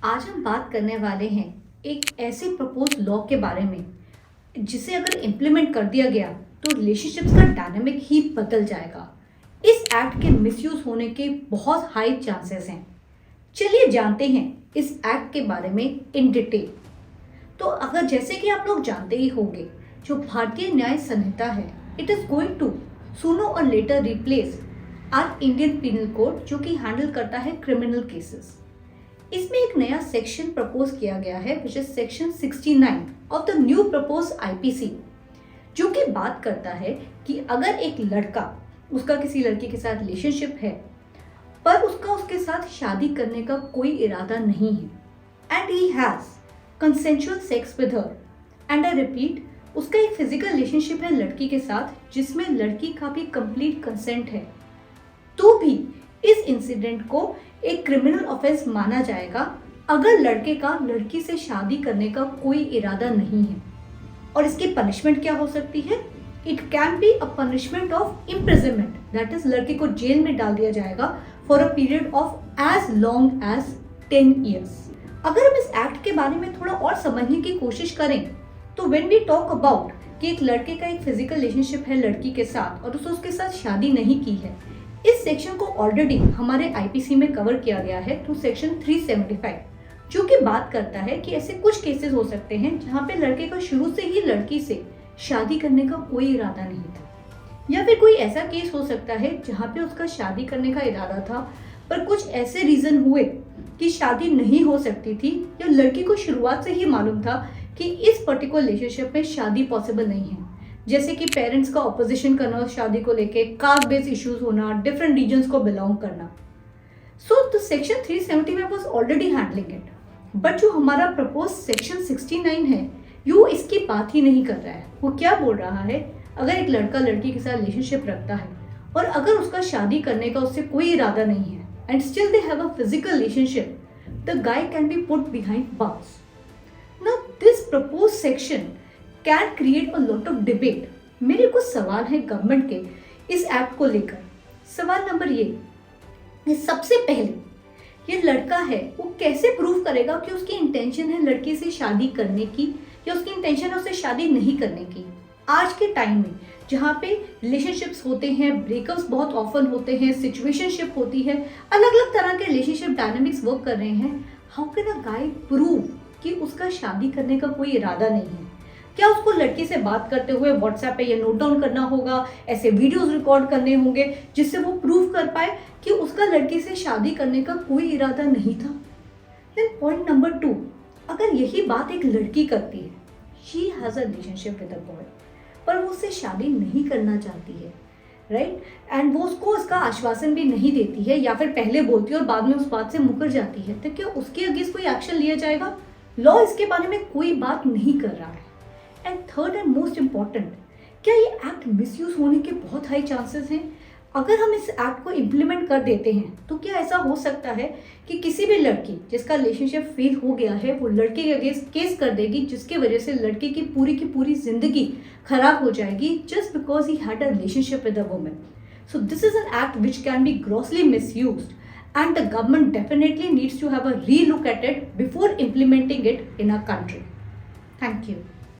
आज हम बात करने वाले हैं एक ऐसे प्रपोज लॉ के बारे में जिसे अगर इम्प्लीमेंट कर दिया गया तो रिलेशनशिप्स का डायनामिक ही बदल जाएगा। इस एक्ट के मिसयूज होने के बहुत हाई चांसेस हैं। चलिए जानते हैं इस एक्ट के बारे में इन डिटेल। तो अगर जैसे कि आप लोग जानते ही होंगे, जो भारतीय न्याय संहिता है, it is going to sooner और later replace our Indian penal code, जो कि हैंडल करता है क्रिमिनल केसेस। इसमें एक नया सेक्शन प्रपोज किया गया है which is section 69 of the new propose IPC, जो कि बात करता है कि अगर एक लड़का उसका किसी लड़की के साथ रिलेशनशिप है पर उसका उसके साथ शादी करने का कोई इरादा नहीं है and he has consensual sex with her, and I repeat, उसका एक फिजिकल रिलेशनशिप है लड़की के साथ जिसमें लड़की का भी कंप्लीट कंसेंट है, तो भी इस इंसिडेंट को एक क्रिमिनल ऑफेंस माना जाएगा अगर लड़के का लड़की से शादी करने का कोई इरादा नहीं है। और इसकी पनिशमेंट क्या हो सकती है? It can be a punishment of imprisonment, that is लड़के को जेल में डाल दिया जाएगा for a period of as long as 10 years। अगर हम इस एक्ट के बारे में थोड़ा और समझने की कोशिश करें तो व्हेन वी टॉक अबाउट कि एक लड़के का एक फिजिकल रिलेशनशिप है लड़की के साथ और उसने उसके साथ शादी नहीं की है, इस सेक्शन को ऑलरेडी हमारे आईपीसी में कवर किया गया है थ्रू सेक्शन 375, जो कि बात करता है कि ऐसे कुछ केसेस हो सकते हैं जहां पे लड़के का शुरू से ही लड़की से शादी करने का कोई इरादा नहीं था, या फिर कोई ऐसा केस हो सकता है जहां पे उसका शादी करने का इरादा था पर कुछ ऐसे रीजन हुए कि शादी नहीं हो सकती थी, या लड़की को शुरुआत से ही मालूम था कि इस पर्टिकुलर रिलेशनशिप में शादी पॉसिबल नहीं है, जैसे कि पेरेंट्स का ऑपोजिशन करना शादी को लेके, कास्ट बेस्ड इश्यूज होना, डिफरेंट रीजन्स को बिलोंग करना। सो द सेक्शन 370 में was already handling it, but जो हमारा प्रपोज सेक्शन 69 है यो इसकी बात ही नहीं कर रहा है। वो क्या बोल रहा है, अगर एक लड़का लड़की के साथ रिलेशनशिप रखता है और अगर उसका शादी करने का उससे कोई इरादा नहीं है and still they have a physical relationship, the guy can be put behind bars. Now this propose section can create a lot of debate. मेरे कुछ सवाल हैं गवर्नमेंट के इस एक्ट को लेकर। सवाल नंबर ये सबसे पहले ये लड़का है वो कैसे प्रूव करेगा कि उसकी इंटेंशन है लड़की से शादी करने की या उसकी इंटेंशन है उससे शादी नहीं करने की। आज के टाइम में जहाँ पे रिलेशनशिप्स होते हैं, ब्रेकअप्स बहुत ऑफन होते हैं, सिचुएशनशिप होती है, अलग अलग तरह के रिलेशनशिप डायनामिक्स वर्क कर रहे हैं, how can a guy prove कि उसका शादी करने का कोई इरादा नहीं है? क्या उसको लड़की से बात करते हुए व्हाट्सएप पे ये नोट डाउन करना होगा, ऐसे वीडियोस रिकॉर्ड करने होंगे जिससे वो प्रूव कर पाए कि उसका लड़की से शादी करने का कोई इरादा नहीं था? देन पॉइंट नंबर 2, अगर यही बात एक लड़की करती है, she has a relationship with a boy, पर वो उससे शादी नहीं करना चाहती है, राइट, एंड वो उसको उसका आश्वासन भी नहीं देती है या फिर पहले बोलती है और बाद में उस बात से मुकर जाती है, तो क्या उसके अगेंस्ट कोई एक्शन लिया जाएगा? लॉ इसके बारे में कोई बात नहीं कर रहा है। And third and most important, क्या ये एक्ट मिसयूज होने के बहुत हाई चांसेस हैं? अगर हम इस एक्ट को इम्प्लीमेंट कर देते हैं तो क्या ऐसा हो सकता है कि किसी भी लड़की जिसका रिलेशनशिप फेल हो गया है वो लड़के के अगेंस्ट केस कर देगी, जिसकी वजह से लड़के की पूरी जिंदगी खराब हो जाएगी just because he had a relationship with a woman? So this is an act which can be grossly misused and the government definitely needs to have a relook at it before implementing it in our country. Thank you.